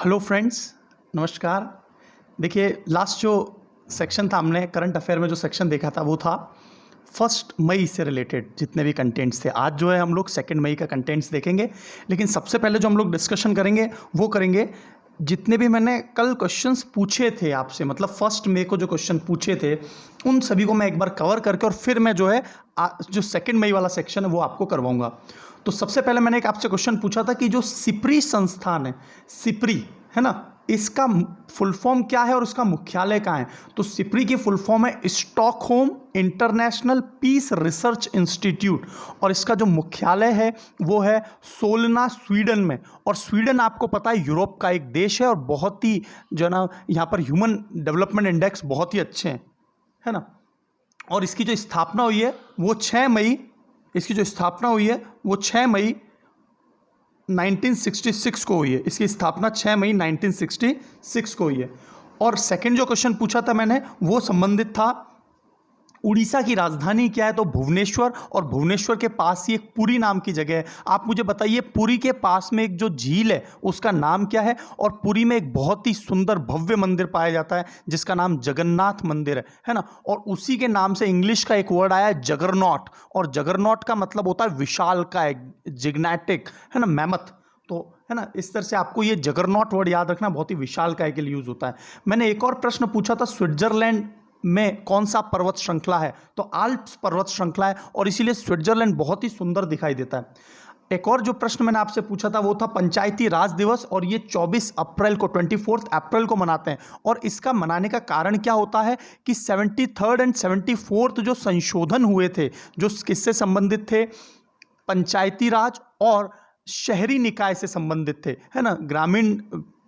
Hello friends, नमस्कार। देखिए, last जो सेक्शन था, हमने करंट अफेयर में जो सेक्शन देखा था वो था 1 मई से रिलेटेड जितने भी कंटेंट्स थे। आज जो है हम लोग 2 मई का कंटेंट्स देखेंगे, लेकिन सबसे पहले जो हम लोग डिस्कशन करेंगे वो करेंगे जितने भी मैंने कल क्वेश्चंस पूछे थे आपसे, मतलब 1 मई को जो क्वेश्चन पूछे थे उन सभी को मैं एक बार कवर करके और फिर मैं जो है जो 2 मई वाला सेक्शन है वो आपको करवाऊंगा। तो सबसे पहले मैंने एक आपसे क्वेश्चन पूछा था कि जो सिप्री संस्थान है, सिप्री है ना, इसका फुल फॉर्म क्या है और उसका मुख्यालय कहाँ है। तो सिप्री की फुल फॉर्म है Stockholm International Peace Research Institute, और इसका जो मुख्यालय है वो है सोलना, स्वीडन में। और स्वीडन आपको पता है यूरोप का एक देश है और बहुत ही जो है ना, यहाँ पर ह्यूमन डेवलपमेंट इंडेक्स बहुत ही अच्छे हैं, है ना। और इसकी जो स्थापना हुई है वो 6 मई, इसकी जो स्थापना हुई है वो 6 मई 1966 को हुई है। इसकी स्थापना 6 मई 1966 को हुई है। और सेकंड जो क्वेश्चन पूछा था मैंने वो संबंधित था उड़ीसा की राजधानी क्या है, तो भुवनेश्वर। और भुवनेश्वर के पास ही एक पुरी नाम की जगह है। आप मुझे बताइए, पुरी के पास में एक जो झील है उसका नाम क्या है। और पुरी में एक बहुत ही सुंदर भव्य मंदिर पाया जाता है जिसका नाम जगन्नाथ मंदिर है ना। और उसी के नाम से इंग्लिश का एक वर्ड आया है जगरनॉट, और जगरनॉट का मतलब होता है विशाल का, जिग्नेटिक, है ना, मैमथ। तो है ना, इस तरह से आपको ये जगरनॉट वर्ड याद रखना, बहुत ही विशाल काय के लिए यूज होता है। मैंने एक और प्रश्न पूछा था, स्विट्जरलैंड में कौन सा पर्वत श्रृंखला है, तो आल्प्स पर्वत श्रृंखला है, और इसीलिए स्विट्जरलैंड बहुत ही सुंदर दिखाई देता है। एक और जो प्रश्न मैंने आपसे पूछा था वो था पंचायती राज दिवस, और ये 24 अप्रैल को, 24 अप्रैल को मनाते हैं। और इसका मनाने का कारण क्या होता है कि 73rd एंड 74th जो संशोधन हुए थे, जो किससे संबंधित थे, पंचायती राज और शहरी निकाय से संबंधित थे, है ना, ग्रामीण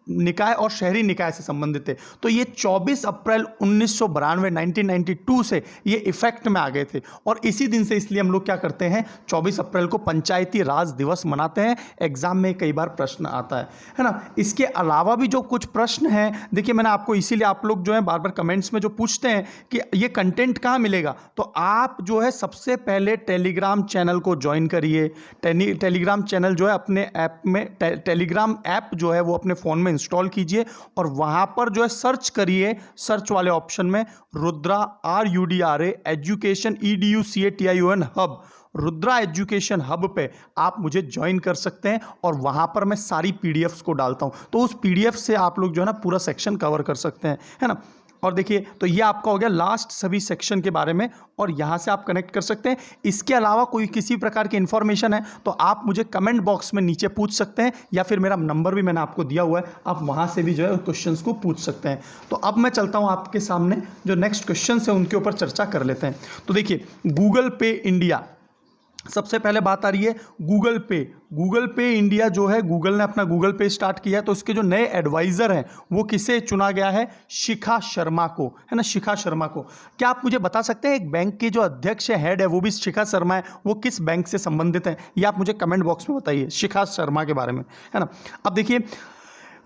निकाय और शहरी निकाय से संबंधित थे। तो ये 24 अप्रैल 1992 से ये इफेक्ट में आ गए थे, और इसी दिन से इसलिए हम लोग क्या करते हैं, 24 अप्रैल को पंचायती राज दिवस मनाते हैं। एग्जाम में कई बार प्रश्न आता है ना। इसके अलावा भी जो कुछ प्रश्न हैं, देखिए मैंने आपको, इसीलिए आप लोग जो है बार बार कमेंट्स में जो पूछते हैं कि ये कंटेंट कहाँ मिलेगा, तो आप जो है सबसे पहले टेलीग्राम चैनल को ज्वाइन करिए। टेलीग्राम चैनल जो है अपने ऐप में, टेलीग्राम ऐप जो है वो अपने फ़ोन में इंस्टॉल कीजिए, और वहां पर जो है सर्च करिए, सर्च वाले ऑप्शन में Rudra, RUDRA education EDUCATION hub, Rudra education hub पे आप मुझे ज्वाइन कर सकते हैं। और वहां पर मैं सारी PDFs को डालता हूं, तो उस PDF से आप लोग जो है ना पूरा सेक्शन कवर कर सकते हैं, है ना। और देखिए, तो ये आपका हो गया लास्ट सभी सेक्शन के बारे में, और यहाँ से आप कनेक्ट कर सकते हैं। इसके अलावा कोई किसी प्रकार की इन्फॉर्मेशन है तो आप मुझे कमेंट बॉक्स में नीचे पूछ सकते हैं, या फिर मेरा नंबर भी मैंने आपको दिया हुआ है, आप वहाँ से भी जो है क्वेश्चंस को पूछ सकते हैं। तो अब मैं चलता हूँ आपके सामने, जो नेक्स्ट क्वेश्चन है उनके ऊपर चर्चा कर लेते हैं। तो देखिए, गूगल पे इंडिया, सबसे पहले बात आ रही है गूगल पे। गूगल पे इंडिया जो है, गूगल ने अपना गूगल पे स्टार्ट किया है, तो इसके जो नए एडवाइज़र हैं वो किसे चुना गया है, शिखा शर्मा को, है ना, शिखा शर्मा को। क्या आप मुझे बता सकते हैं एक बैंक के जो अध्यक्ष है, हेड है, वो भी शिखा शर्मा है, वो किस बैंक से संबंधित है, ये आप मुझे कमेंट बॉक्स में बताइए शिखा शर्मा के बारे में, है ना। अब देखिए,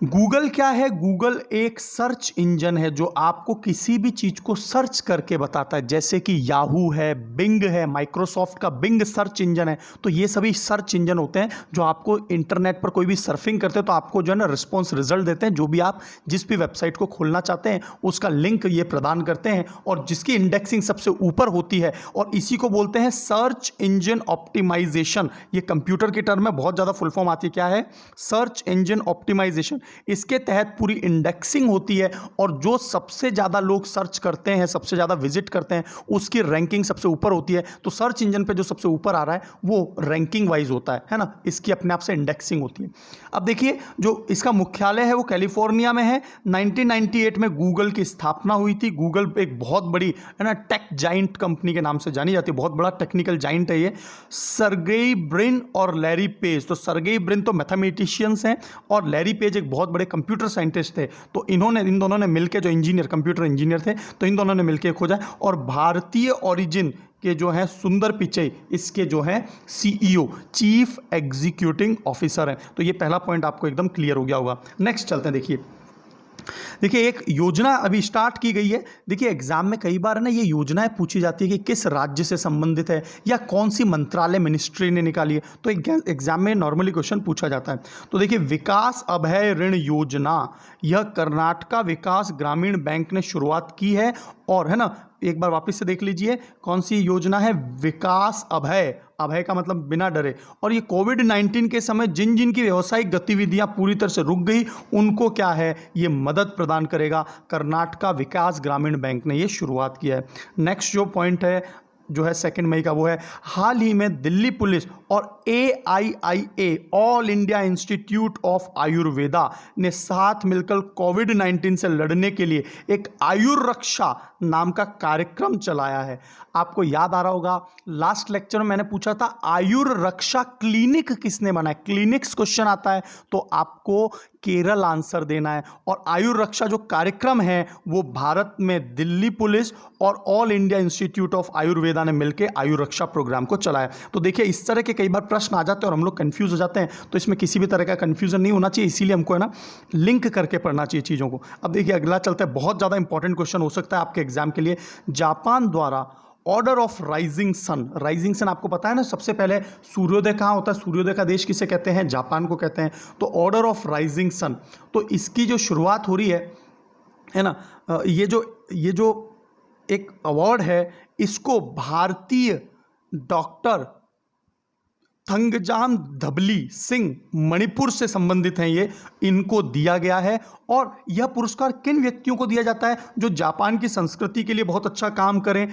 गूगल क्या है, गूगल एक सर्च इंजन है जो आपको किसी भी चीज़ को सर्च करके बताता है, जैसे कि याहू है, बिंग है, माइक्रोसॉफ्ट का बिंग सर्च इंजन है। तो ये सभी सर्च इंजन होते हैं जो आपको इंटरनेट पर कोई भी सर्फिंग करते हैं तो आपको जो है ना रिस्पॉन्स रिजल्ट देते हैं, जो भी आप जिस भी वेबसाइट को खोलना चाहते हैं उसका लिंक ये प्रदान करते हैं, और जिसकी इंडेक्सिंग सबसे ऊपर होती है, और इसी को बोलते हैं सर्च इंजन ऑप्टिमाइजेशन। ये कंप्यूटर की टर्म में बहुत ज़्यादा फुल फॉर्म आती है, क्या है, सर्च इंजन ऑप्टिमाइजेशन। इसके तहत पूरी इंडेक्सिंग होती है, और जो सबसे ज़्यादा लोग सर्च करते हैं, सबसे ज़्यादा विजिट करते हैं, उसकी रैंकिंग सबसे ऊपर होती है। तो सर्च इंजन पे जो सबसे ऊपर आ रहा है वो रैंकिंग वाइज होता है ना, इसकी अपने आप से इंडेक्सिंग होती है। अब देखिए, जो इसका मुख्यालय है वो कैलिफोर्निया में है। 1998 में गूगल की स्थापना हुई थी। गूगल एक बहुत बड़ी, है ना, टेक जाइंट कंपनी के नाम से जानी जाती है, बहुत बड़ा टेक्निकल जाइंट है ये। सर्गेई ब्रिन और लैरी पेज, तो सर्गेई ब्रिन तो मैथमेटिशियंस हैं और लैरी पेज एक बहुत बड़े कंप्यूटर साइंटिस्ट थे। तो इन दोनों ने मिलकर, जो इंजीनियर, कंप्यूटर इंजीनियर थे, तो इन दोनों ने मिलकर खोजा। और भारतीय ओरिजिन के जो हैं सुंदर पिचई इसके जो हैं CEO, चीफ एग्जीक्यूटिव ऑफिसर हैं। तो ये पहला पॉइंट आपको एकदम क्लियर हो गया होगा। नेक्स्ट चलते हैं। देखिए, देखिए एक योजना अभी स्टार्ट की गई है। देखिए एग्जाम में कई बार ना ये योजनाएं पूछी जाती है कि किस राज्य से संबंधित है या कौन सी मंत्रालय मिनिस्ट्री ने निकाली है, तो एग्जाम में नॉर्मली क्वेश्चन पूछा जाता है। तो देखिए विकास अभय ऋण योजना, यह कर्नाटका विकास ग्रामीण बैंक ने शुरुआत की है, और है ना, एक बार वापस से देख लीजिए कौन सी योजना है, विकास अभय, अभय का मतलब बिना डरे। और ये कोविड-19 के समय जिन जिन की व्यावसायिक गतिविधियां पूरी तरह से रुक गई उनको क्या है, ये मदद प्रदान करेगा। कर्नाटका विकास ग्रामीण बैंक ने ये शुरुआत किया है। नेक्स्ट जो पॉइंट है जो है 2 मई का, वो है हाल ही में दिल्ली पुलिस और AIIA all India institute of Ayurveda ने साथ मिलकर कोविड-19 से लड़ने के लिए एक आयुर्रक्षा नाम का कार्यक्रम चलाया है। आपको याद आ रहा होगा लास्ट लेक्चर में मैंने पूछा था आयुर्रक्षा क्लिनिक किसने बनाया, क्लिनिक्स क्वेश्चन आता है तो आपको केरल आंसर देना है। और आयुर्रक्षा जो कार्यक्रम है वो भारत में दिल्ली पुलिस और all India institute of Ayurveda ने मिलकर आयुर्रक्षा प्रोग्राम को चलाया। तो देखिए इस तरह के कई बार प्रश्न आ जाते हैं और हम लोग कंफ्यूज हो जाते हैं, तो इसमें किसी भी तरह का कंफ्यूजन नहीं होना चाहिए, इसीलिए हमको है ना लिंक करके पढ़ना चाहिए चीज़ों को। अब देखिए अगला चलता है, बहुत ज़्यादा इंपॉर्टेंट क्वेश्चन हो सकता है आपके एग्जाम के लिए। जापान द्वारा order of rising sun, rising sun आपको पता है ना, सबसे पहले सूर्योदय कहाँ होता है, सूर्योदय का देश किसे कहते हैं, जापान को कहते हैं। तो ऑर्डर ऑफ राइजिंग सन, तो इसकी जो शुरुआत हो रही है ना, ये जो एक अवार्ड है इसको भारतीय डॉक्टर थंगजाम धबली सिंह, मणिपुर से संबंधित हैं ये, इनको दिया गया है। और यह पुरस्कार किन व्यक्तियों को दिया जाता है, जो जापान की संस्कृति के लिए बहुत अच्छा काम करें,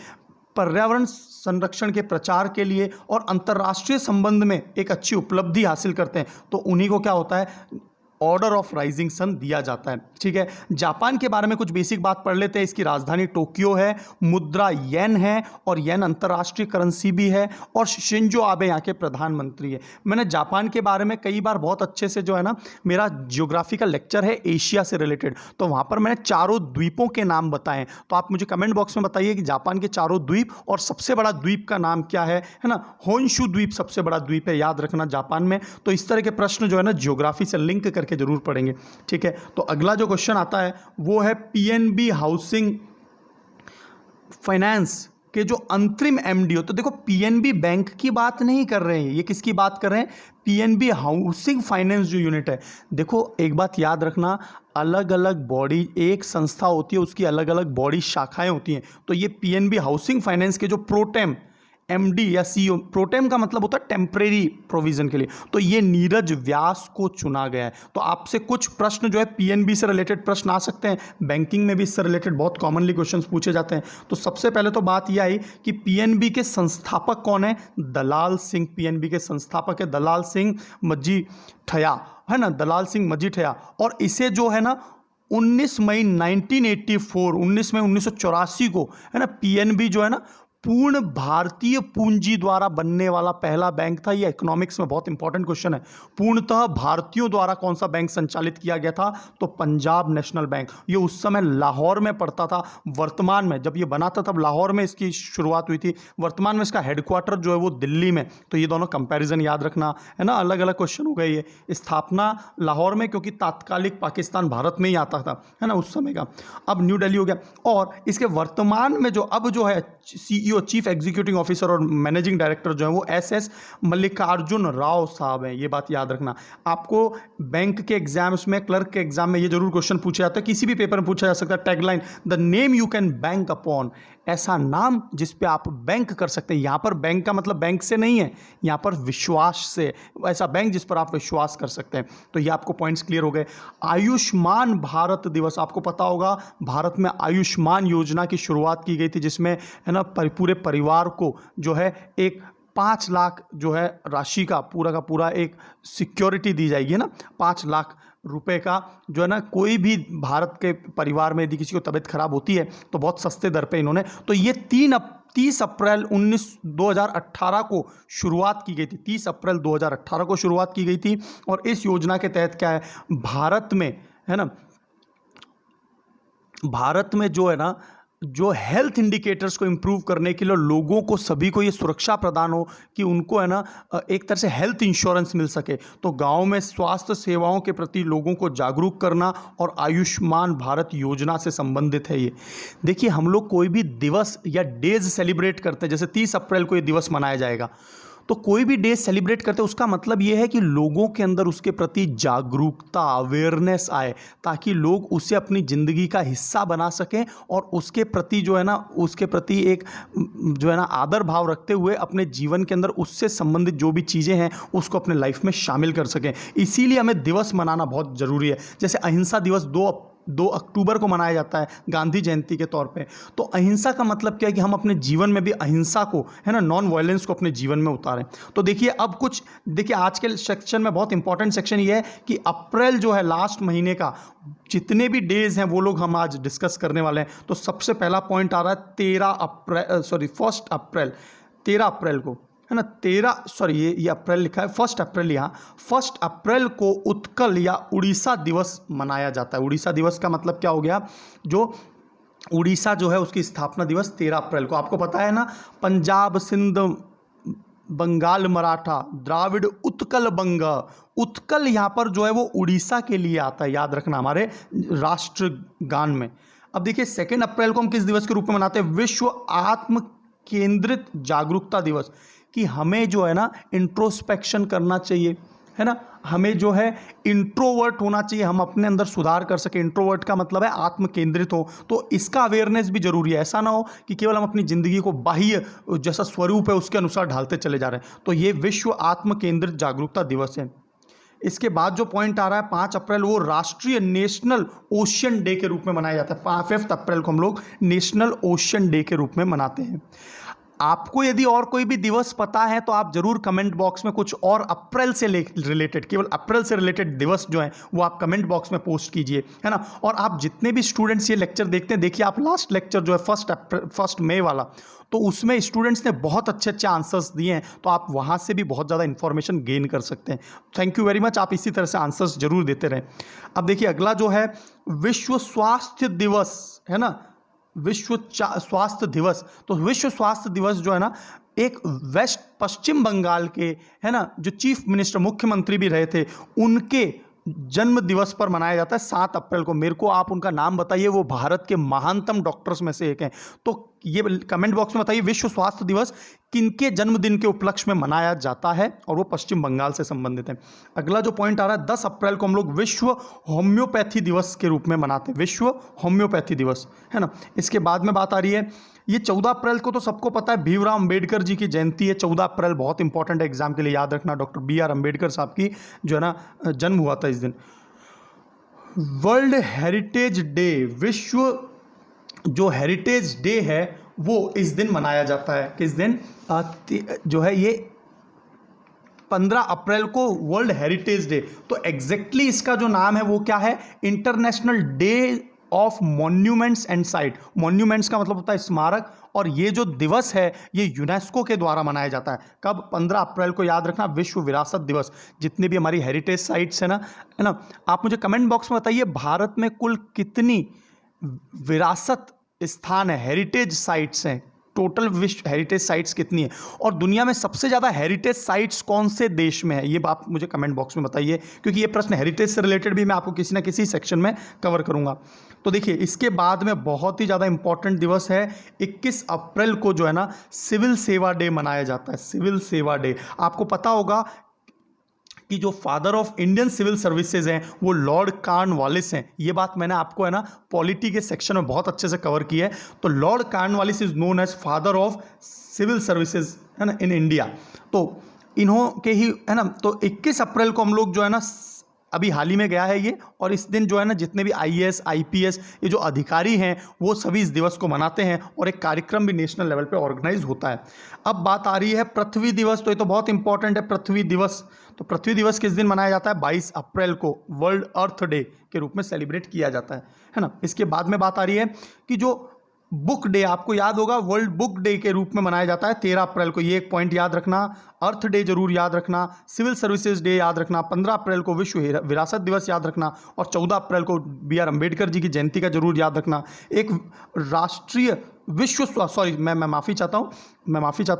पर्यावरण संरक्षण के प्रचार के लिए और अंतर्राष्ट्रीय संबंध में एक अच्छी उपलब्धि हासिल करते हैं, तो उन्हीं को क्या होता है ऑर्डर ऑफ राइजिंग सन दिया जाता है। ठीक है, जापान के बारे में कुछ बेसिक बात पढ़ लेते हैं। इसकी राजधानी टोक्यो है, मुद्रा येन है और येन अंतर्राष्ट्रीय करेंसी भी है, और शिंजो आबे यहाँ के प्रधानमंत्री है। मैंने जापान के बारे में कई बार बहुत अच्छे से जो है ना, मेरा जियोग्राफी का लेक्चर है एशिया से रिलेटेड, तो वहाँ पर मैंने चारों द्वीपों के नाम बताएं, तो आप मुझे कमेंट बॉक्स में बताइए कि जापान के चारों द्वीप और सबसे बड़ा द्वीप का नाम क्या है ना। होन्शु द्वीप सबसे बड़ा द्वीप है, याद रखना जापान में। तो इस तरह के प्रश्न जो है ना जियोग्राफी से लिंक करके जरूर पढ़ेंगे। ठीक है, तो अगला जो क्वेश्चन आता है वो है पीएनबी हाउसिंग फाइनेंस के जो अंतरिम एमडी हो। तो देखो पीएनबी बैंक की बात नहीं कर रहे हैं, ये किसकी बात कर रहे हैं, पीएनबी हाउसिंग फाइनेंस जो यूनिट है। देखो एक बात याद रखना, अलग अलग बॉडी, एक संस्था होती है उसकी अलग अलग बॉडी शाखाएं होती हैं। तो ये पीएनबी हाउसिंग फाइनेंस के जो प्रोटेम एमडी या सीईओ, प्रोटेम का मतलब होता है टेम्परेरी प्रोविजन के लिए, तो ये नीरज व्यास को चुना गया है। तो आपसे कुछ प्रश्न जो है पीएनबी से रिलेटेड प्रश्न आ सकते हैं, बैंकिंग में भी इससे रिलेटेड बहुत कॉमनली क्वेश्चंस पूछे जाते हैं। तो सबसे पहले तो बात यह आई कि पीएनबी के संस्थापक कौन है, दलाल सिंह। पीएनबी के संस्थापक है दलाल सिंह मजीठिया, है ना, दलाल सिंह मजीठिया। और इसे जो है ना 19 मई 1984, 19 मई 1984 को है ना, पीएनबी जो है ना पूर्ण भारतीय पूंजी द्वारा बनने वाला पहला बैंक था। ये इकोनॉमिक्स में बहुत इंपॉर्टेंट क्वेश्चन है। पूर्णतः भारतीयों द्वारा कौन सा बैंक संचालित किया गया था, तो पंजाब नेशनल बैंक। ये उस समय लाहौर में पड़ता था। वर्तमान में जब ये बना था तब लाहौर में इसकी शुरुआत हुई थी, वर्तमान में इसका हेडक्वार्टर जो है वो दिल्ली में। तो ये दोनों कंपैरिजन याद रखना है ना, अलग अलग क्वेश्चन हो गए। ये स्थापना लाहौर में, क्योंकि तात्कालिक पाकिस्तान भारत में ही आता था, है ना, उस समय का। अब न्यू दिल्ली हो गया। और इसके वर्तमान में जो अब जो है सीईओ, चीफ एग्जीक्यूटिव ऑफिसर और मैनेजिंग डायरेक्टर जो है वो एसएस मल्लिकार्जुन राव साहब हैं। ये बात याद रखना। आपको बैंक के एग्जाम्स में, क्लर्क के एग्जाम में ये जरूर क्वेश्चन पूछा जाता है, किसी भी पेपर में पूछा जा सकता है। Tagline, the name you can bank upon, ऐसा नाम जिस पे आप बैंक कर सकते हैं। यहां पर बैंक का मतलब बैंक से नहीं है, यहां पर विश्वास से, ऐसा बैंक जिस पर आप विश्वास कर सकते हैं। तो ये आपको पॉइंट्स क्लियर हो गए। आयुष्मान भारत दिवस, आपको पता होगा भारत में आयुष्मान योजना की शुरुआत की गई थी, जिसमें है ना पूरे परिवार को जो है एक 5 लाख जो है राशि का पूरा एक सिक्योरिटी दी जाएगी, है ना, 5 लाख रुपए का जो है ना। कोई भी भारत के परिवार में यदि किसी को तबीयत खराब होती है तो बहुत सस्ते दर पे इन्होंने, तो ये 30 अप्रैल 2018 को शुरुआत की गई थी। 30 अप्रैल 2018 को शुरुआत की गई थी। और इस योजना के तहत क्या है, भारत में है ना, भारत में जो है ना जो हेल्थ इंडिकेटर्स को इम्प्रूव करने के लिए लोगों को सभी को ये सुरक्षा प्रदान हो कि उनको है ना एक तरह से हेल्थ इंश्योरेंस मिल सके। तो गांव में स्वास्थ्य सेवाओं के प्रति लोगों को जागरूक करना और आयुष्मान भारत योजना से संबंधित है ये। देखिए हम लोग कोई भी दिवस या डेज सेलिब्रेट करते हैं, जैसे 30 अप्रैल को ये दिवस मनाया जाएगा, तो कोई भी डे सेलिब्रेट करते हैं उसका मतलब ये है कि लोगों के अंदर उसके प्रति जागरूकता, अवेयरनेस आए, ताकि लोग उसे अपनी ज़िंदगी का हिस्सा बना सकें और उसके प्रति जो है ना उसके प्रति एक जो है ना आदर भाव रखते हुए अपने जीवन के अंदर उससे संबंधित जो भी चीज़ें हैं उसको अपने लाइफ में शामिल कर सकें। इसीलिए हमें दिवस मनाना बहुत ज़रूरी है। जैसे अहिंसा दिवस 2 अक्टूबर को मनाया जाता है गांधी जयंती के तौर पे। तो अहिंसा का मतलब क्या है कि हम अपने जीवन में भी अहिंसा को है ना, नॉन वायलेंस को अपने जीवन में उतारें। तो देखिए अब कुछ देखिए आज के सेक्शन में बहुत इंपॉर्टेंट सेक्शन ये है कि अप्रैल जो है लास्ट महीने का जितने भी डेज हैं वो लोग हम आज डिस्कस करने वाले हैं। तो सबसे पहला पॉइंट आ रहा है 1 अप्रैल 13 अप्रैल को है ना, ये अप्रैल लिखा है, 1 अप्रैल, यहाँ 1 अप्रैल को उत्कल या उड़ीसा दिवस मनाया जाता है। उड़ीसा दिवस का मतलब क्या हो गया, जो उड़ीसा जो है उसकी स्थापना दिवस 13 अप्रैल को। आपको पता है ना, पंजाब, सिंध, बंगाल, मराठा, द्राविड़, उत्कल, बंग, उत्कल यहाँ पर जो है वो उड़ीसा के लिए आता है, याद रखना हमारे राष्ट्रगान में। अब देखिए 2 अप्रैल को हम किस दिवस के रूप में मनाते हैं, विश्व आत्म केंद्रित जागरूकता दिवस, कि हमें जो है ना इंट्रोस्पेक्शन करना चाहिए, है ना, हमें जो है इंट्रोवर्ट होना चाहिए, हम अपने अंदर सुधार कर सके। इंट्रोवर्ट का मतलब है आत्म केंद्रित हो, तो इसका अवेयरनेस भी जरूरी है। ऐसा ना हो कि केवल हम अपनी ज़िंदगी को बाह्य जैसा स्वरूप है उसके अनुसार ढालते चले जा रहे हैं। तो ये विश्व आत्म केंद्रित जागरूकता दिवस है। इसके बाद जो पॉइंट आ रहा है 5 अप्रैल, वो राष्ट्रीय नेशनल ओशियन डे के रूप में मनाया जाता है। 5 अप्रैल को हम लोग नेशनल ओशियन डे के रूप में मनाते हैं। आपको यदि और कोई भी दिवस पता है तो आप जरूर कमेंट बॉक्स में कुछ और अप्रैल से रिलेटेड, केवल अप्रैल से रिलेटेड दिवस जो हैं वो आप कमेंट बॉक्स में पोस्ट कीजिए, है ना। और आप जितने भी स्टूडेंट्स ये लेक्चर देखते हैं, देखिए आप लास्ट लेक्चर जो है 1 मई वाला, तो उसमें स्टूडेंट्स ने बहुत अच्छे अच्छे आंसर्स दिए हैं, तो आप वहाँ से भी बहुत ज़्यादा इन्फॉर्मेशन गेन कर सकते हैं। थैंक यू वेरी मच, आप इसी तरह से आंसर्स जरूर देते रहें। अब देखिए अगला जो है विश्व स्वास्थ्य दिवस, है ना, विश्व स्वास्थ्य दिवस। तो विश्व स्वास्थ्य दिवस जो है ना, एक पश्चिम बंगाल के, है ना, जो चीफ मिनिस्टर, मुख्यमंत्री भी रहे थे, उनके जन्म दिवस पर मनाया जाता है 7 अप्रैल को। मेरे को आप उनका नाम बताइए, वो भारत के महानतम डॉक्टर्स में से एक हैं। तो ये कमेंट बॉक्स में बताइए विश्व स्वास्थ्य दिवस किनके जन्मदिन के उपलक्ष्य में मनाया जाता है, और वो पश्चिम बंगाल से संबंधित है। अगला जो पॉइंट आ रहा है 10 अप्रैल को हम लोग विश्व होम्योपैथी दिवस के रूप में मनाते हैं, विश्व होम्योपैथी दिवस, है ना। इसके बाद में बात आ रही है, ये 14 अप्रैल को तो सबको पता है भीमराव अंबेडकर जी की जयंती है। 14 अप्रैल बहुत इंपॉर्टेंट है एग्जाम के लिए, याद रखना, डॉक्टर BR अम्बेडकर साहब की जो है ना जन्म हुआ था इस दिन। वर्ल्ड हेरिटेज डे, विश्व जो हेरिटेज डे है वो इस दिन मनाया जाता है। किस दिन, जो है ये 15 अप्रैल को वर्ल्ड हेरिटेज डे। तो एग्जैक्टली इसका जो नाम है वो क्या है, international day of monuments and site. Monuments का मतलब होता है स्मारक, और ये जो दिवस है ये यूनेस्को के द्वारा मनाया जाता है। कब, 15 अप्रैल को, याद रखना, विश्व विरासत दिवस। जितनी भी हमारी हेरिटेज साइट्स है ना, आप मुझे कमेंट बॉक्स में बताइए भारत में कुल कितनी विरासत स्थान है, हेरिटेज साइट्स हैं, टोटल विश्व हेरिटेज साइट्स कितनी है, और दुनिया में सबसे ज़्यादा हेरिटेज साइट्स कौन से देश में है, ये आप मुझे कमेंट बॉक्स में बताइए, क्योंकि ये प्रश्न हेरिटेज से रिलेटेड भी मैं आपको किसी ना किसी सेक्शन में कवर करूंगा। तो देखिए इसके बाद में बहुत ही ज़्यादा इंपॉर्टेंट दिवस है 21 अप्रैल को जो है ना सिविल सेवा डे मनाया जाता है। सिविल सेवा डे, आपको पता होगा कि जो father of Indian civil services हैं वो लॉर्ड कॉर्नवालिस हैं। ये बात मैंने आपको है ना पॉलिटी के सेक्शन में बहुत अच्छे से कवर की है। तो lord Cornwallis is known as father of civil services, है ना, इन इंडिया। तो इन्हों के ही, है ना, तो 21 अप्रैल को हम लोग जो है ना, अभी हाल ही में गया है ये, और इस दिन जो है ना जितने भी IAS IPS ये जो अधिकारी हैं वो सभी इस दिवस को मनाते हैं, और एक कार्यक्रम भी नेशनल लेवल पे ऑर्गेनाइज होता है। अब बात आ रही है पृथ्वी दिवस। तो ये तो बहुत इंपॉर्टेंट है पृथ्वी दिवस। तो पृथ्वी दिवस किस दिन मनाया जाता है, 22 अप्रैल को वर्ल्ड अर्थ डे के रूप में सेलिब्रेट किया जाता है ना। इसके बाद में बात आ रही है कि जो बुक डे आपको याद होगा, वर्ल्ड बुक डे के रूप में मनाया जाता है 13 अप्रैल को, ये एक पॉइंट याद रखना। अर्थ डे जरूर याद रखना, सिविल सर्विसेज डे याद रखना, 15 अप्रैल को विश्व विरासत दिवस याद रखना, और 14 अप्रैल को बी आर अम्बेडकर जी की जयंती का जरूर याद रखना। एक राष्ट्रीय मैं माफ़ी चाहता हूँ,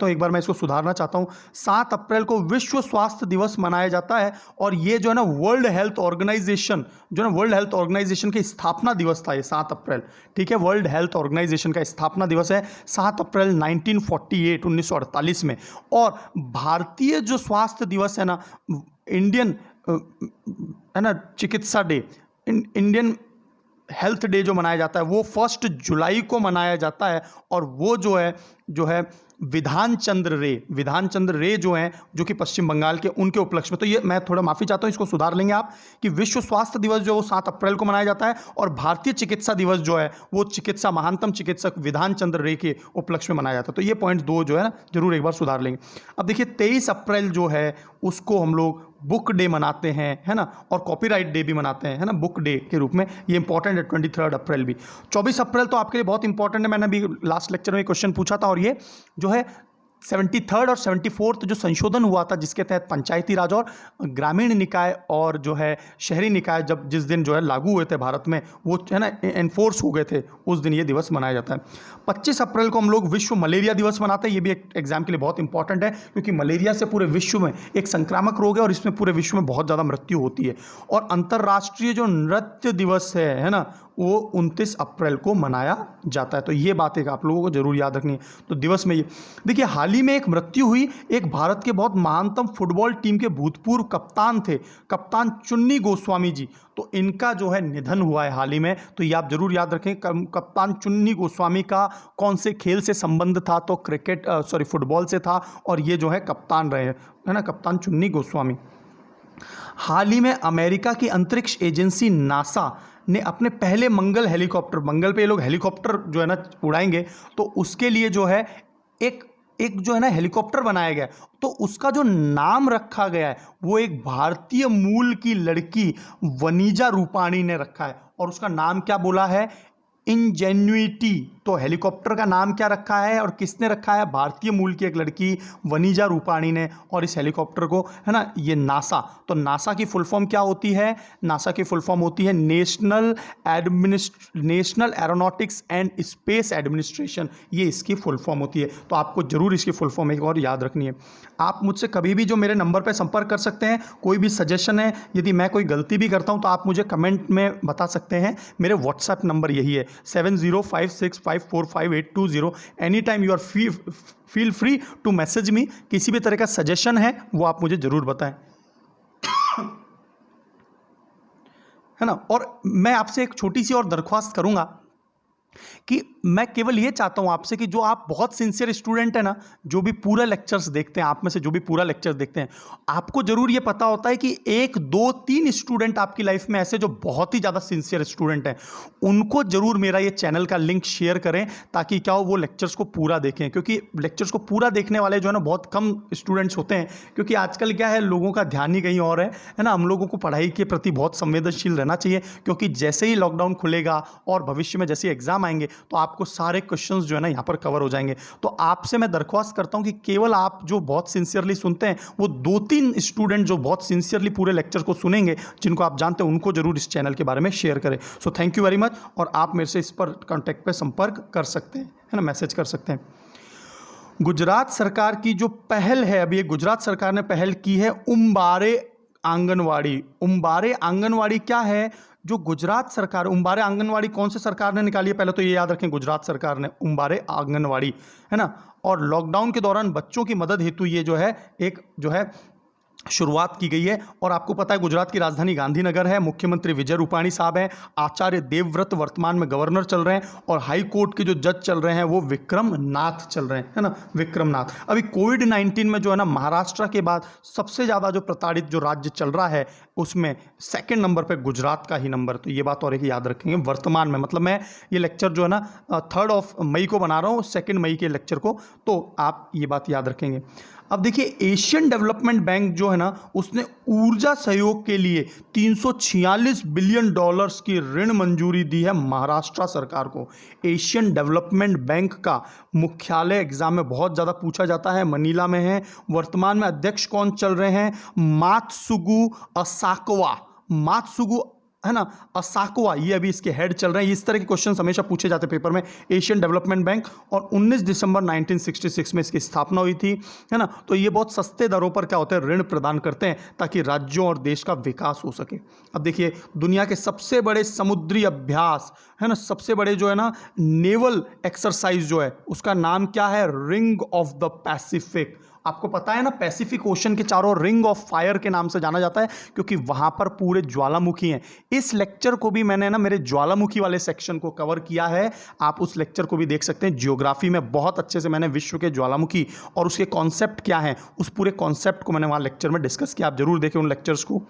एक बार मैं इसको सुधारना चाहता हूँ। 7 अप्रैल को विश्व स्वास्थ्य दिवस मनाया जाता है, और ये जो है ना वर्ल्ड हेल्थ ऑर्गेनाइजेशन, जो ना वर्ल्ड हेल्थ ऑर्गेनाइजेशन की स्थापना दिवस था ये 7 अप्रैल, ठीक है। वर्ल्ड हेल्थ ऑर्गेनाइजेशन का स्थापना दिवस है 7 अप्रैल 1948 में। और भारतीय जो स्वास्थ्य दिवस है ना, इंडियन है ना चिकित्सा डे, इंडियन हेल्थ डे जो मनाया जाता है वो 1 जुलाई को मनाया जाता है। और वो जो है विधान चंद्र रे जो हैं, जो कि पश्चिम बंगाल के, उनके उपलक्ष्य में। तो ये मैं थोड़ा माफ़ी चाहता हूँ, इसको सुधार लेंगे आप, कि विश्व स्वास्थ्य दिवस जो 7 अप्रैल को मनाया जाता है, और भारतीय चिकित्सा दिवस जो है वो महानतम चिकित्सक विधान चंद्र रे के उपलक्ष्य में मनाया जाता है। तो ये पॉइंट 2 जो है ना जरूर एक बार सुधार लेंगे। अब देखिए 23 अप्रैल जो है उसको हम लोग बुक डे मनाते हैं, है ना, और कॉपीराइट डे भी मनाते हैं, है ना, बुक डे के रूप में। ये इंपॉर्टेंट है 23 अप्रैल भी। 24 अप्रैल तो आपके लिए बहुत इंपॉर्टेंट है, मैंने अभी लास्ट लेक्चर में क्वेश्चन पूछा था, और ये जो है 73rd और 74th जो संशोधन हुआ था, जिसके तहत पंचायती राज और ग्रामीण निकाय और जो है शहरी निकाय जिस दिन जो है लागू हुए थे भारत में, वो है ना एनफोर्स हो गए थे, उस दिन ये दिवस मनाया जाता है। 25 अप्रैल को हम लोग विश्व मलेरिया दिवस मनाते हैं। ये भी एक एग्जाम के लिए बहुत इंपॉर्टेंट है, क्योंकि मलेरिया से पूरे विश्व में एक संक्रामक रोग है, और इसमें पूरे विश्व में बहुत ज़्यादा मृत्यु होती है। और अंतर्राष्ट्रीय जो नृत्य दिवस है ना, वो 29 अप्रैल को मनाया जाता है। तो ये बात एक आप लोगों को जरूर याद रखनी है। तो दिवस में ये देखिए, हाल ही में एक मृत्यु हुई, एक भारत के बहुत महानतम फुटबॉल टीम के भूतपूर्व कप्तान थे, कप्तान चुन्नी गोस्वामी जी। तो इनका जो है निधन हुआ है हाल ही में। तो ये आप जरूर याद रखें। कप्तान चुन्नी गोस्वामी का कौन से खेल से संबंध था? तो फुटबॉल से था, और ये जो है कप्तान रहे, है ना, कप्तान चुन्नी गोस्वामी। हाल ही में अमेरिका की अंतरिक्ष एजेंसी नासा ने अपने पहले मंगल पे ये लोग हेलीकॉप्टर जो है ना उड़ाएंगे, तो उसके लिए जो है एक जो है ना हेलीकॉप्टर बनाया गया। तो उसका जो नाम रखा गया है वो एक भारतीय मूल की लड़की वनीजा रूपाणी ने रखा है, और उसका नाम क्या बोला है? इंजेन्युइटी। तो हेलीकॉप्टर का नाम क्या रखा है और किसने रखा है? भारतीय मूल की एक लड़की वनीजा रूपाणी ने। और इस हेलीकॉप्टर को है ना ये नासा, तो नासा की फुल फॉर्म क्या होती है? नासा की फुल फॉर्म होती है national aeronautics and space administration, ये इसकी फुल फॉर्म होती है। तो आपको जरूर इसकी फुल फॉर्म एक और याद रखनी है। आप मुझसे कभी भी जो मेरे नंबर पर संपर्क कर सकते हैं, कोई भी सजेशन है, यदि मैं कोई गलती भी करता हूं तो आप मुझे कमेंट में बता सकते हैं। मेरे व्हाट्सएप नंबर यही है 7056545820। Any time you are feel free to message me. किसी भी तरह का सजेशन है वो आप मुझे जरूर बताएं, है ना। और मैं आपसे एक छोटी सी और दरख्वास्त करूंगा कि मैं केवल ये चाहता हूं आपसे कि जो आप बहुत सिंसियर स्टूडेंट है ना, जो भी पूरा लेक्चर्स देखते हैं, आप में से जो भी पूरा लेक्चर्स देखते हैं, आपको जरूर ये पता होता है कि 1, 2, 3 स्टूडेंट आपकी लाइफ में ऐसे जो बहुत ही ज़्यादा सिंसियर स्टूडेंट हैं, उनको जरूर मेरा ये चैनल का लिंक शेयर करें, ताकि क्या हो वो लेक्चर्स को पूरा देखें। क्योंकि लेक्चर्स को पूरा देखने वाले जो है ना बहुत कम स्टूडेंट्स होते हैं, क्योंकि आजकल क्या है, लोगों का ध्यान ही कहीं और है ना। हम लोगों को पढ़ाई के प्रति बहुत संवेदनशील रहना चाहिए, क्योंकि जैसे ही लॉकडाउन खुलेगा और भविष्य में जैसे एग्जाम आएंगे तो आपको सारे क्वेश्चंस जो है ना यहाँ पर कवर हो जाएंगे। तो आपसे मैं दरख्वास्त करता हूँ कि केवल आप जो बहुत सिंसियरली सुनते हैं, वो 2-3 स्टूडेंट जो बहुत सिंसियरली पूरे लेक्चर को सुनेंगे, जिनको आप जानते हैं, उनको जरूर इस चैनल के बारे में शेयर करें। So thank you very much. और आप मेरे से इस पर कॉन्टैक्ट पे संपर्क कर सकते हैं, है ना, मैसेज कर सकते हैं। गुजरात सरकार की जो पहल है, अभी गुजरात सरकार ने पहल की है उम्बारे आंगनवाड़ी क्या है? जो गुजरात सरकार, उम्बारे आंगनवाड़ी कौन से सरकार ने निकाली है? पहले तो ये याद रखें, गुजरात सरकार ने उम्बारे आंगनवाड़ी, है ना। और लॉकडाउन के दौरान बच्चों की मदद हेतु ये जो है एक जो है शुरुआत की गई है। और आपको पता है गुजरात की राजधानी गांधीनगर है, मुख्यमंत्री विजय रूपाणी साहब हैं, आचार्य देवव्रत वर्तमान में गवर्नर चल रहे हैं, और हाई कोर्ट के जो जज चल रहे हैं वो विक्रम नाथ चल रहे हैं, है ना, विक्रम नाथ। अभी कोविड-19 में जो है ना महाराष्ट्र के बाद सबसे ज़्यादा जो प्रताड़ित जो राज्य चल रहा है, उसमें सेकंड नंबर पे गुजरात का ही नंबर। तो ये बात और एक याद रखेंगे वर्तमान में, मतलब मैं ये लेक्चर जो है ना 3 मई को बना रहा हूँ, 2 मई के लेक्चर को, तो आप ये बात याद रखेंगे। अब देखिए एशियन डेवलपमेंट बैंक जो है ना, उसने ऊर्जा सहयोग के लिए 346 बिलियन डॉलर्स की ऋण मंजूरी दी है महाराष्ट्र सरकार को। एशियन डेवलपमेंट बैंक का मुख्यालय एग्जाम में बहुत ज़्यादा पूछा जाता है, मनीला में है। वर्तमान में अध्यक्ष कौन चल रहे हैं? मात्सुगु असाकावा। मात्सुगु है ना, असाकावा, ये अभी इसके हेड चल रहे हैं। इस तरह के क्वेश्चन हमेशा पूछे जाते हैं पेपर में। एशियन डेवलपमेंट बैंक, और 19 दिसंबर 1966 में इसकी स्थापना हुई थी, है ना। तो ये बहुत सस्ते दरों पर क्या होता है, ऋण प्रदान करते हैं ताकि राज्यों और देश का विकास हो सके। अब देखिए दुनिया के सबसे बड़े समुद्री अभ्यास, है ना, सबसे बड़े जो है ना नेवल एक्सरसाइज जो है, उसका नाम क्या है? Ring of the Pacific. आपको पता है ना, पैसिफिक ओशन के चारों रिंग ऑफ फायर के नाम से जाना जाता है, क्योंकि वहां पर पूरे ज्वालामुखी हैं। इस लेक्चर को भी मैंने ना मेरे ज्वालामुखी वाले सेक्शन को कवर किया है, आप उस लेक्चर को भी देख सकते हैं। जियोग्राफी में बहुत अच्छे से मैंने विश्व के ज्वालामुखी और उसके कॉन्सेप्ट क्या हैं, उस पूरे कॉन्सेप्ट को मैंने वहां लेक्चर में डिस्कस किया। आप जरूर देखें उन लेक्चर्स को।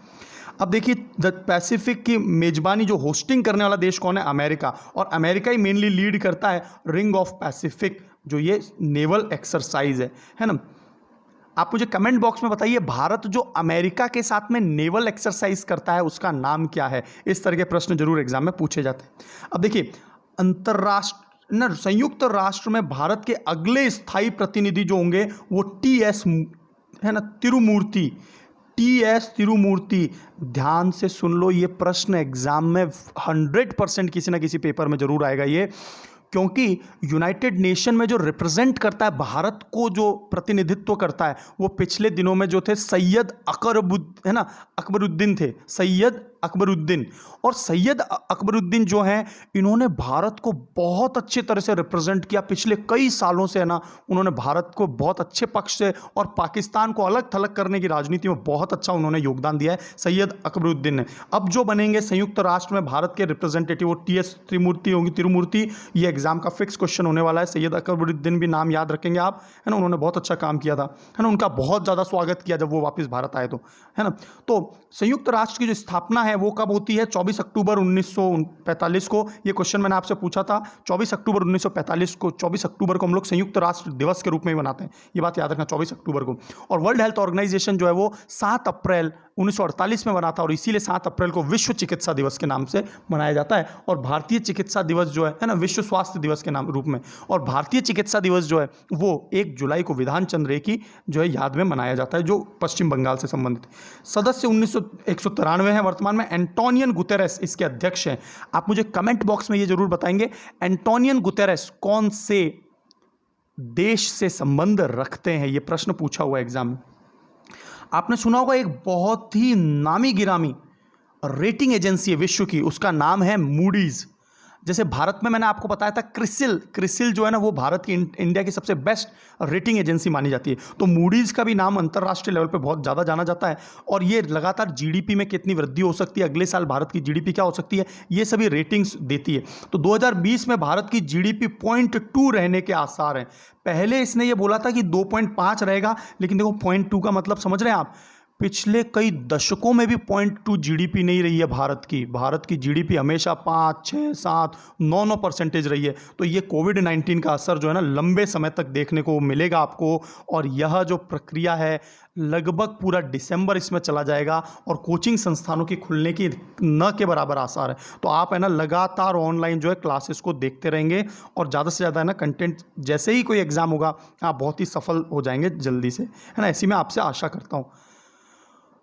अब देखिए द पैसिफिक की मेजबानी जो होस्टिंग करने वाला देश कौन है? अमेरिका। और अमेरिका ही मेनली लीड करता है रिंग ऑफ पैसिफिक, जो ये नेवल एक्सरसाइज है ना। आप मुझे कमेंट बॉक्स में बताइए, भारत जो अमेरिका के साथ में नेवल एक्सरसाइज करता है उसका नाम क्या है? इस तरह के प्रश्न जरूर एग्जाम में पूछे जाते हैं। अब देखिए अंतरराष्ट्र ना, संयुक्त राष्ट्र में भारत के अगले स्थायी प्रतिनिधि जो होंगे वो टीएस है ना, तिरुमूर्ति। टीएस तिरुमूर्ति, ध्यान से सुन लो, ये प्रश्न एग्जाम में 100% किसी ना किसी पेपर में जरूर आएगा ये, क्योंकि यूनाइटेड नेशन में जो रिप्रेजेंट करता है भारत को, जो प्रतिनिधित्व करता है, वो पिछले दिनों में जो थे सैयद अकबरुद्दीन थे, सैयद अकबरुद्दीन। और सैयद अकबरुद्दीन जो हैं, इन्होंने भारत को बहुत अच्छे तरह से रिप्रेजेंट किया पिछले कई सालों से, है ना। उन्होंने भारत को बहुत अच्छे पक्ष से और पाकिस्तान को अलग थलग करने की राजनीति में बहुत अच्छा उन्होंने योगदान दिया है सैयद अकबरुद्दीन ने। अब जो बनेंगे संयुक्त राष्ट्र में भारत के रिप्रेजेंटेटिव, वो टीएस तिरुमूर्ति होंगी, तिरुमूर्ति। ये एग्जाम का फिक्स क्वेश्चन होने वाला है। सैयद अकबरुद्दीन भी नाम याद रखेंगे आप, है ना। उन्होंने बहुत अच्छा काम किया था, है ना। उनका बहुत ज़्यादा स्वागत किया जब वो वापस भारत आए तो, है ना। तो संयुक्त राष्ट्र की जो स्थापना है वो कब होती है? 24 अक्टूबर 1945 को। ये क्वेश्चन मैंने आपसे पूछा था। 24 अक्टूबर 1945 को, 24 अक्टूबर को हम लोग संयुक्त राष्ट्र दिवस के रूप में मनाते हैं, ये बात याद रखना, 24 अक्टूबर को। और वर्ल्ड हेल्थ ऑर्गेनाइजेशन जो है वो 7 अप्रैल 1948 में बना था, और इसीलिए 7 अप्रैल को विश्व चिकित्सा दिवस के नाम से मनाया जाता है। और भारतीय चिकित्सा दिवस जो है ना, विश्व स्वास्थ्य दिवस के नाम रूप में। और भारतीय चिकित्सा दिवस जो है वो 1 जुलाई को विधान चंद्र रे की जो है याद में मनाया जाता है, जो पश्चिम बंगाल से संबंधित। सदस्य 193 हैं वर्तमान में। एंटोनियन गुतेरेस इसके अध्यक्ष हैं। आप मुझे कमेंट बॉक्स में ये जरूर बताएंगे, एंटोनियन गुतेरेस कौन से देश से संबंध रखते हैं? ये प्रश्न पूछा हुआ एग्जाम में। आपने सुना होगा एक बहुत ही नामी गिरामी रेटिंग एजेंसी है विश्व की, उसका नाम है मूडीज। जैसे भारत में मैंने आपको बताया था क्रिसिल जो है ना, वो भारत की, इंडिया की सबसे बेस्ट रेटिंग एजेंसी मानी जाती है। तो मूडीज का भी नाम अंतर्राष्ट्रीय लेवल पे बहुत ज़्यादा जाना जाता है। और ये लगातार जीडीपी में कितनी वृद्धि हो सकती है, अगले साल भारत की जीडीपी क्या हो सकती है, ये सभी रेटिंग्स देती है। तो 2020 में भारत की जीडीपी 0.2 रहने के आसार हैं। पहले इसने ये बोला था कि 2.5 रहेगा, लेकिन देखो 0.2 का मतलब समझ रहे हैं आप, पिछले कई दशकों में भी 0.2 जीडीपी नहीं रही है भारत की। भारत की जीडीपी हमेशा 5, 6, 7, 9% रही है। तो ये कोविड-19 का असर जो है ना, लंबे समय तक देखने को मिलेगा आपको। और यह जो प्रक्रिया है लगभग पूरा दिसंबर इसमें चला जाएगा, और कोचिंग संस्थानों की खुलने की न के बराबर आसार है। तो आप है ना लगातार ऑनलाइन जो है क्लासेस को देखते रहेंगे, और ज़्यादा से ज़्यादा है ना कंटेंट, जैसे ही कोई एग्ज़ाम होगा आप बहुत ही सफल हो जाएंगे जल्दी से, है ना। ऐसी मैं आपसे आशा करता हूँ।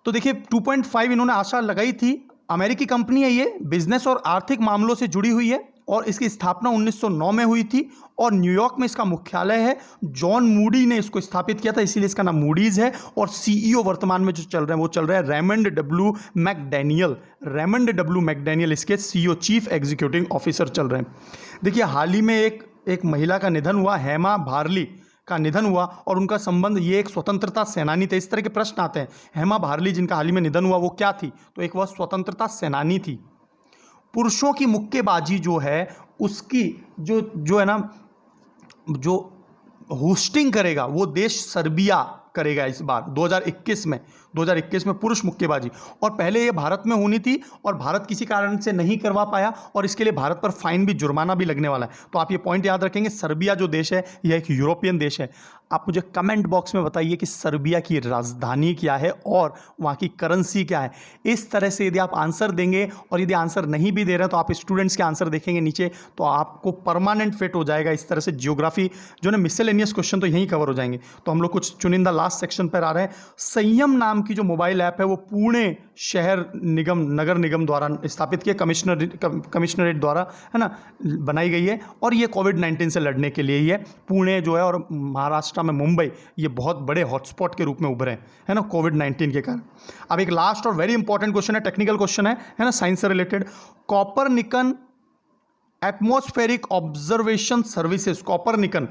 तो देखिए 2.5 इन्होंने आशा लगाई थी। अमेरिकी कंपनी है ये, बिजनेस और आर्थिक मामलों से जुड़ी हुई है, और इसकी स्थापना 1909 में हुई थी, और न्यूयॉर्क में इसका मुख्यालय है। जॉन मूडी ने इसको स्थापित किया था, इसीलिए इसका नाम मूडीज है। और सीईओ वर्तमान में जो चल रहे हैं वो चल रहे हैं रेमंड डब्ल्यू मैकडैनियल। रेमंड डब्ल्यू मैकडैनियल इसके सीईओ, चीफ एग्जीक्यूटिव ऑफिसर चल रहे हैं। देखिए हाल ही में एक महिला का निधन हुआ, हेमा भारली का निधन हुआ, और उनका संबंध, ये एक स्वतंत्रता सेनानी थे। इस तरह के प्रश्न आते हैं। हेमा भारली जिनका हाल ही में निधन हुआ वो क्या थी? तो एक वह स्वतंत्रता सेनानी थी। पुरुषों की मुक्केबाजी जो है उसकी जो है ना, जो होस्टिंग करेगा वो देश सर्बिया करेगा इस बार 2021 में पुरुष मुक्केबाजी। और पहले ये भारत में होनी थी और भारत किसी कारण से नहीं करवा पाया और इसके लिए भारत पर फाइन भी, जुर्माना भी लगने वाला है। तो आप ये पॉइंट याद रखेंगे। सर्बिया जो देश है यह एक यूरोपियन देश है। आप मुझे कमेंट बॉक्स में बताइए कि सर्बिया की राजधानी क्या है और वहाँ की करेंसी क्या है। इस तरह से यदि आप आंसर देंगे, और यदि आंसर नहीं भी दे रहे हैं तो आप स्टूडेंट्स के आंसर देखेंगे नीचे, तो आपको परमानेंट फिट हो जाएगा। इस तरह से जियोग्राफी जो ना मिसलेनियस क्वेश्चन तो यहीं कवर हो जाएंगे। तो हम लोग कुछ चुनिंदा लास्ट सेक्शन पर आ रहे हैं। संयम नाम की जो मोबाइल ऐप है वो पुणे शहर निगम, नगर निगम द्वारा स्थापित किया, कमिश्नरेट द्वारा, है ना, बनाई गई है। और ये कोविड-19 से लड़ने के लिए ही है। पुणे जो है और महाराष्ट्र में मुंबई, ये बहुत बड़े हॉटस्पॉट के रूप में उभरे हैं, है ना, कोविड-19 के कारण। अब एक लास्ट और वेरी इंपॉर्टेंट क्वेश्चन है, टेक्निकल क्वेश्चन है ना, साइंस से related. Copernican atmospheric observation services, Copernican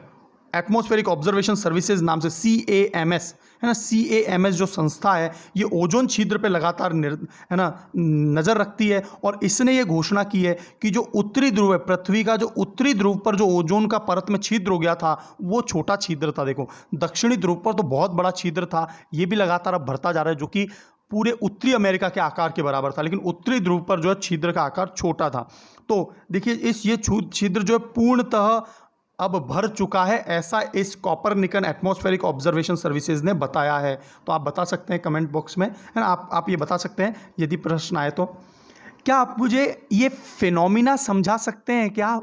atmospheric observation services नाम से, CAMS, है ना, CAMS जो संस्था है ये ओजोन छिद्र पे लगातार है ना नज़र रखती है। और इसने ये घोषणा की है कि जो उत्तरी ध्रुव है, पृथ्वी का जो उत्तरी ध्रुव पर जो ओजोन का परत में छिद्र हो गया था वो छोटा छिद्र था। देखो दक्षिणी ध्रुव पर तो बहुत बड़ा छिद्र था, ये भी लगातार अब बढ़ता जा रहा है, जो कि पूरे उत्तरी अमेरिका के आकार के बराबर था, लेकिन उत्तरी ध्रुव पर जो है छिद्र का आकार छोटा था। तो देखिए ये छिद्र जो है पूर्णतः अब भर चुका है, ऐसा इस कॉपरनिकन एटमॉस्फेरिक ऑब्जर्वेशन सर्विसेज ने बताया है। तो आप बता सकते हैं कमेंट बॉक्स में, है ना, आप ये बता सकते हैं यदि प्रश्न आए तो। क्या आप मुझे ये फिनोमिना समझा सकते हैं क्या,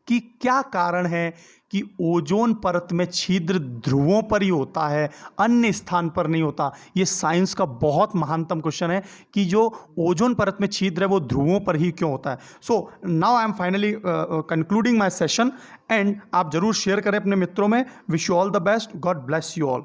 कि क्या कारण है कि ओजोन परत में छिद्र ध्रुवों पर ही होता है, अन्य स्थान पर नहीं होता? ये साइंस का बहुत महानतम क्वेश्चन है कि जो ओजोन परत में छिद्र है वो ध्रुवों पर ही क्यों होता है। So now I am finally concluding my session, and आप जरूर शेयर करें अपने मित्रों में। Wish you all the best, God bless you all.